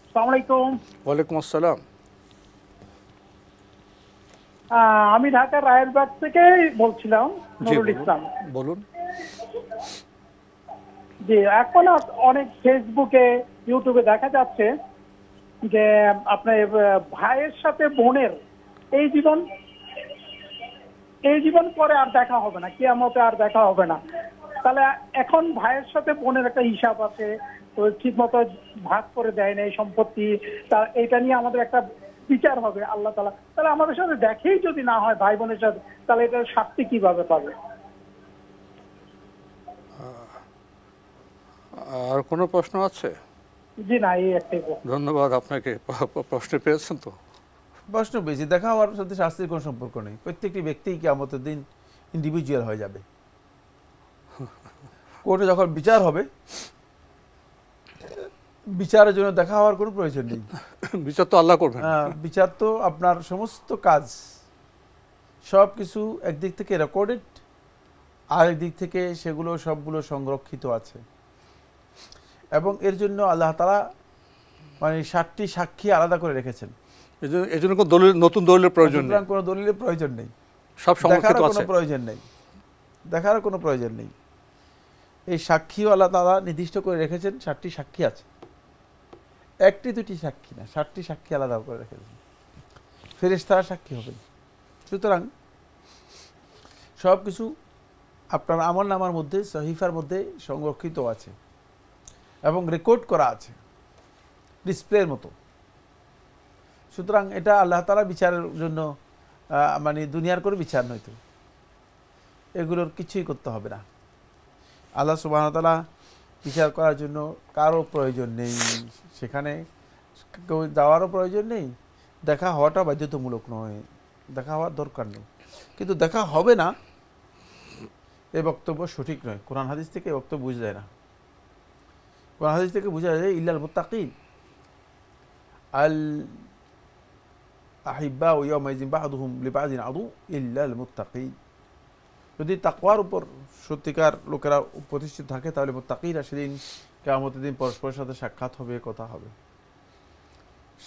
আসসালামু আলাইকুম। ওয়ালাইকুম আসসালাম। আমি ঢাকার রায়েরবাগ থেকে বলছিলাম, জি নুরুল বলুন। ইসলাম। বলুন। জি, এখন অনেক ফেসবুকে, ইউটিউবে দেখা যাচ্ছে যে আপনার ভাইয়ের সাথে বোনের এই জীবন এই জীবন পরে আর দেখা হবে না, কিয়ামতে আর দেখা হবে না। তাহলে এখন ভাইয়ের সাথে বোনের একটা হিসাব আছে, তো ঠিক মতো ভাগ করে দেয় না এই সম্পত্তি। তা এটা নিয়ে আমাদের একটা বিচার হবে আল্লাহ তাআলা। তাহলে আমাদের সাথে দেখেই যদি না হয় ভাই বোনের সাথে, তাহলে এটার শাস্তি কিভাবে পাবে? আর কোনো প্রশ্ন আছে? জি না, এই একটাই প্রশ্ন। ধন্যবাদ আপনাকে। প্রশ্ন পেয়েছেন তো? প্রশ্ন বেশি দেখা হওয়ার সাথে শাস্তির কোনো সম্পর্ক নেই। প্রত্যেকটি ব্যক্তিই কিয়ামতের দিন ইন্ডিভিজুয়াল হয়ে যাবে। কোর্টে যখন বিচার হবে, বিচারের জন্য দেখা হওয়ার কোনো প্রয়োজন নেই। বিচার তো আল্লাহ করবেন। বিচার তো আপনার সমস্ত কাজ সব কিছু একদিক থেকে রেকর্ডেড, আর একদিক থেকে সেগুলো সবগুলো সংরক্ষিত আছে। এবং এর জন্য আল্লাহ তাআলা মানে 7টি সাক্ষী আলাদা করে রেখেছেন। এই জন্য কোনো দলিল, নতুন দলিলের প্রয়োজন নেই। কোনো দলিলের প্রয়োজন নেই, সব সংরক্ষিত আছে। কোনো প্রয়োজন নেই, দেখার কোনো প্রয়োজন নেই। এই সাক্ষীও আল্লাহ তাআলা নির্দিষ্ট করে রেখেছেন। 7টি সাক্ষী আছে, একটি দুটি সাক্ষী না, 7টি সাক্ষী আলাদা করে রেখেছেন। ফেরেশতারা সাক্ষী হবেন। সুতরাং সব কিছু আপনার আমলনামার মধ্যে, সহিফার মধ্যে সংরক্ষিত আছে এবং রেকর্ড করা আছে ডিসপ্লের মতো। সুতরাং এটা আল্লাহ তাআলা বিচারের জন্য মানে দুনিয়ার কোনো বিচার নয়তো, এগুলোর কিছুই করতে হবে না। আল্লাহ সুবহানাহু ওয়া তাআলা বিচার করার জন্য কারো প্রয়োজন নেই, সেখানে কেউ যাওয়ারও প্রয়োজন নেই। দেখা হওয়াটা বাধ্যতামূলক নয়, দেখা হওয়ার দরকার নেই। কিন্তু দেখা হবে না এই বক্তব্য সঠিক নয়। কোরআন হাদিস থেকে এই বক্তব্য বোঝা যায় না। কোরআন হাদিস থেকে বোঝা যায় ইল্লাল মুত্তাকিন আল আহিব্বা ইয়াউমাইযিন বা'দুহুম লিবা'দিন আদু ইল্লাল মুত্তাকিন। যদি তাকওয়ার উপর সত্যিকার লোকেরা প্রতিষ্ঠিত থাকে, তাহলে মুত্তাকিরা সেদিন কিয়ামতের দিন পরস্পরের সাথে সাক্ষাৎ হবে, কথা হবে,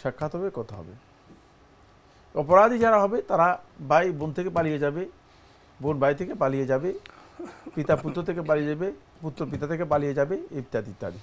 সাক্ষাৎ হবে, কথা হবে। অপরাধী যারা হবে তারা ভাই বোন থেকে পালিয়ে যাবে, বোন ভাই থেকে পালিয়ে যাবে, পিতা পুত্র থেকে পালিয়ে যাবে, পুত্র পিতা থেকে পালিয়ে যাবে, ইত্যাদি ইত্যাদি।